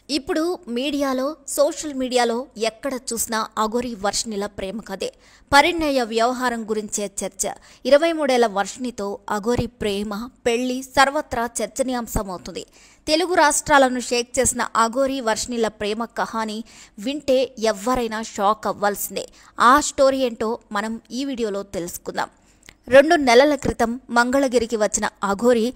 ఇప్పుడు మీడియాలో సోషల్ మీడియాలో ఎక్కడ చూసినా అఘోరి వర్షిణిల ప్రేమ కథే. పరిణయ వ్యవహారం గురించే చర్చ. 23 వర్షిణితో అఘోరి ప్రేమ పెళ్లి సర్వత్రా చర్చనీయాంశమవుతుంది. తెలుగు రాష్ట్రాలను షేక్ చేసిన అఘోరి వర్షిణిల ప్రేమ కహాని వింటే ఎవ్వరైనా షాక్ అవ్వాల్సిందే. ఆ స్టోరీ ఏంటో మనం ఈ వీడియోలో తెలుసుకుందాం. 2 నెలల క్రితం మంగళగిరికి వచ్చిన అఘోరి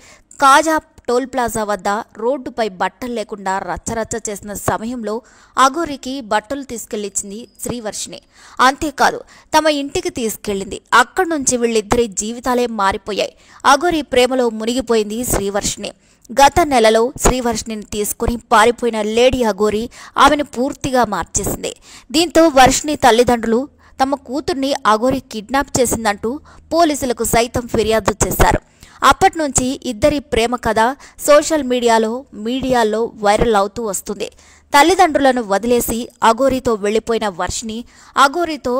కాజా టోల్ ప్లాజా వద్ద రోడ్డుపై బట్టలు లేకుండా రచ్చరచ్చ చేసిన సమయంలో అఘోరికి బట్టలు తీసుకెళ్లిచ్చింది శ్రీవర్షిణి. అంతేకాదు తమ ఇంటికి తీసుకెళ్లింది. అక్కడి నుంచి వీళ్ళిద్దరి జీవితాలే మారిపోయాయి. అఘోరి ప్రేమలో మునిగిపోయింది శ్రీవర్షిణి. గత నెలలో శ్రీవర్షిణిని తీసుకుని పారిపోయిన లేడీ అఘోరి ఆమెను పూర్తిగా మార్చేసింది. దీంతో వర్షిణి తల్లిదండ్రులు తమ కూతుర్ని అఘోరి కిడ్నాప్ చేసిందంటూ పోలీసులకు సైతం ఫిర్యాదు చేశారు. అప్పటి నుంచి ఇద్దరి ప్రేమ కథ సోషల్ మీడియాలో వైరల్ అవుతూ వస్తుంది. తల్లిదండ్రులను వదిలేసి అఘోరితో వెళ్లిపోయిన వర్షిణి అఘోరితో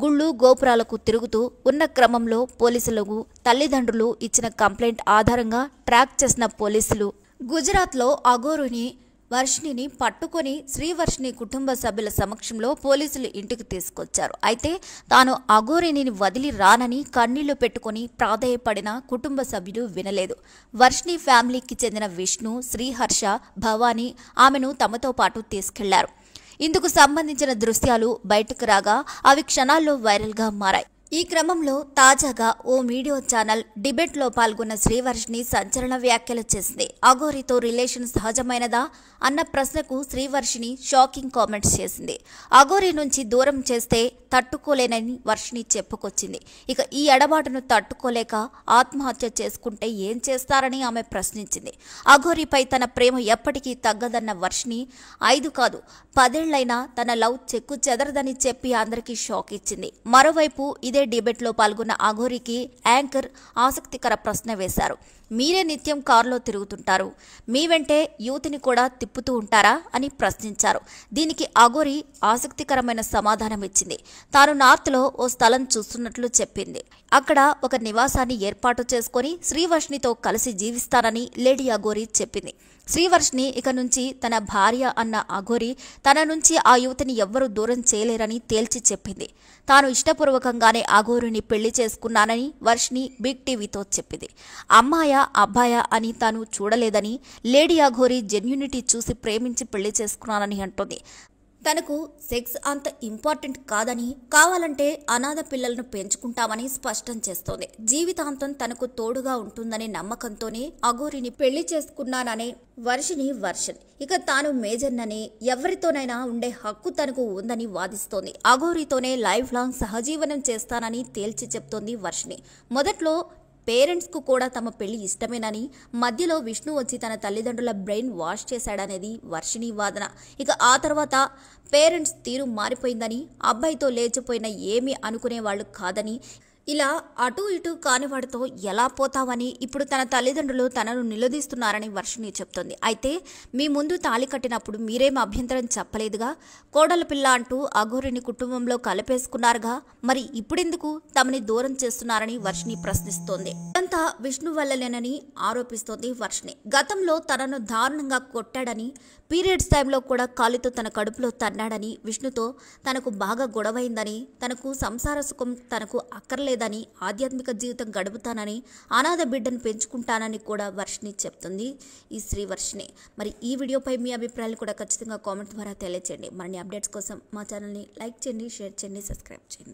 గుళ్ళు గోపురాలకు తిరుగుతూ ఉన్న క్రమంలో పోలీసులకు తల్లిదండ్రులు ఇచ్చిన కంప్లైంట్ ఆధారంగా ట్రాక్ చేసిన పోలీసులు గుజరాత్లో అఘోరిని వర్షిణిని పట్టుకొని శ్రీవర్షిణి కుటుంబ సభ్యుల సమక్షంలో పోలీసులు ఇంటికి తీసుకొచ్చారు. అయితే తాను అఘోరిని వదిలి రానని కన్నీళ్లు పెట్టుకుని ప్రాధేయపడిన కుటుంబ సభ్యులు వినలేదు. వర్షిణి ఫ్యామిలీకి చెందిన విష్ణు, శ్రీహర్ష, భవానీ ఆమెను తమతో పాటు తీసుకెళ్లారు. ఇందుకు సంబంధించిన దృశ్యాలు బయటకు రాగా అవి క్షణాల్లో వైరల్గా మారాయి. ఈ క్రమంలో తాజాగా ఓ మీడియా ఛానల్ డిబేట్లో పాల్గొన్న శ్రీవర్షిణి సంచలన వ్యాఖ్యలు చేసింది. అఘోరితో రిలేషన్ సహజమైనదా అన్న ప్రశ్నకు శ్రీవర్షిణి షాకింగ్ కామెంట్స్ చేసింది. అఘోరి నుంచి దూరం చేస్తే తట్టుకోలేనని వర్షిణి చెప్పుకొచ్చింది. ఇక ఈ ఎడబాటును తట్టుకోలేక ఆత్మహత్య చేసుకుంటే ఏం చేస్తారని ఆమె ప్రశ్నించింది. అఘోరిపై తన ప్రేమ ఎప్పటికీ తగ్గదన్న వర్షిణి 5 కాదు 10 ఏళ్లైనా తన లవ్ చెక్కు చెదరదని చెప్పి అందరికీ షాక్ ఇచ్చింది. మరోవైపు ఇదే డిబేట్లో పాల్గొన్న అఘోరికి యాంకర్ ఆసక్తికర ప్రశ్న వేశారు. మీరే నిత్యం కారులో తిరుగుతుంటారు, మీ వెంటే యువతిని కూడా తిప్పుతూ ఉంటారా అని ప్రశ్నించారు. దీనికి అఘోరి ఆసక్తికరమైన సమాధానం ఇచ్చింది. తాను నార్త్లో ఓ స్థలం చూస్తున్నట్లు చెప్పింది. అక్కడ ఒక నివాసాన్ని ఏర్పాటు చేసుకుని శ్రీవర్షిణితో కలిసి జీవిస్తానని లేడీ అఘోరి చెప్పింది. శ్రీవర్షిణి ఇక నుంచి తన భార్య అన్న అఘోరి తన నుంచి ఆ యువతిని ఎవ్వరూ దూరం చేయలేరని తేల్చి చెప్పింది. తాను ఇష్టపూర్వకంగానే అఘోరిని పెళ్లి చేసుకున్నానని వర్షిణి బిగ్ టీవీతో చెప్పింది. అమ్మాయా అబ్బాయా అని తాను చూడలేదని, లేడీ అఘోరి జెన్యూనిటీ చూసి ప్రేమించి పెళ్లి చేసుకున్నానని అంటోంది. తనకు సెక్స్ అంత ఇంపార్టెంట్ కాదని, కావాలంటే అనాథ పిల్లలను పెంచుకుంటామని స్పష్టం చేస్తోంది. జీవితాంతం తనకు తోడుగా ఉంటుందనే నమ్మకంతోనే అఘోరిని పెళ్లి చేసుకున్నాననే వర్షిణి వర్షన్. ఇక తాను మేజర్నని, ఎవరితోనైనా ఉండే హక్కు తనకు ఉందని వాదిస్తోంది. అఘోరితోనే లైఫ్ లాంగ్ సహజీవనం చేస్తానని తేల్చి చెప్తోంది వర్షిణి. మొదట్లో పేరెంట్స్కు కూడా తమ పెళ్లి ఇష్టమేనని, మధ్యలో విష్ణు వచ్చి తన తల్లిదండ్రుల బ్రెయిన్ వాష్ చేశాడనేది వర్షిణి వాదన. ఇక ఆ తర్వాత పేరెంట్స్ తీరు మారిపోయిందని, అబ్బాయితో లేచిపోయిన ఏమీ అనుకునేవాళ్లు కాదని, ఇలా అటూ ఇటూ కానివాడితో ఎలా పోతావని ఇప్పుడు తన తల్లిదండ్రులు తనను నిలదీస్తున్నారని వర్షిణి చెప్తోంది. అయితే మీ ముందు తాళి కట్టినప్పుడు మీరేం అభ్యంతరం చెప్పలేదుగా, కోడల పిల్ల అంటూ అఘోరిని కుటుంబంలో కలిపేసుకున్నారుగా, మరి ఇప్పుడెందుకు తమని దూరం చేస్తున్నారని వర్షిణి ప్రశ్నిస్తోంది. ఇదంతా విష్ణు వల్లనేనని ఆరోపిస్తోంది వర్షిణి. గతంలో తనను దారుణంగా కొట్టాడని, పీరియడ్స్ టైంలో కూడా కాలితో తన కడుపులో తన్నాడని, విష్ణుతో తనకు బాగా గొడవైందని, తనకు సంసార సుఖం తనకు అక్కర్లేదని, ఆధ్యాత్మిక జీవితం గడుపుతానని, అనాథ బిడ్డను పెంచుకుంటానని కూడా వర్షిణి చెప్తుంది ఈ శ్రీవర్షిణి. మరి ఈ వీడియోపై మీ అభిప్రాయాలు కూడా ఖచ్చితంగా కామెంట్ ద్వారా తెలియజేయండి. మరిన్ని అప్డేట్స్ కోసం మా ఛానల్ని లైక్ చేయండి, షేర్ చేయండి, సబ్స్క్రైబ్ చేయండి.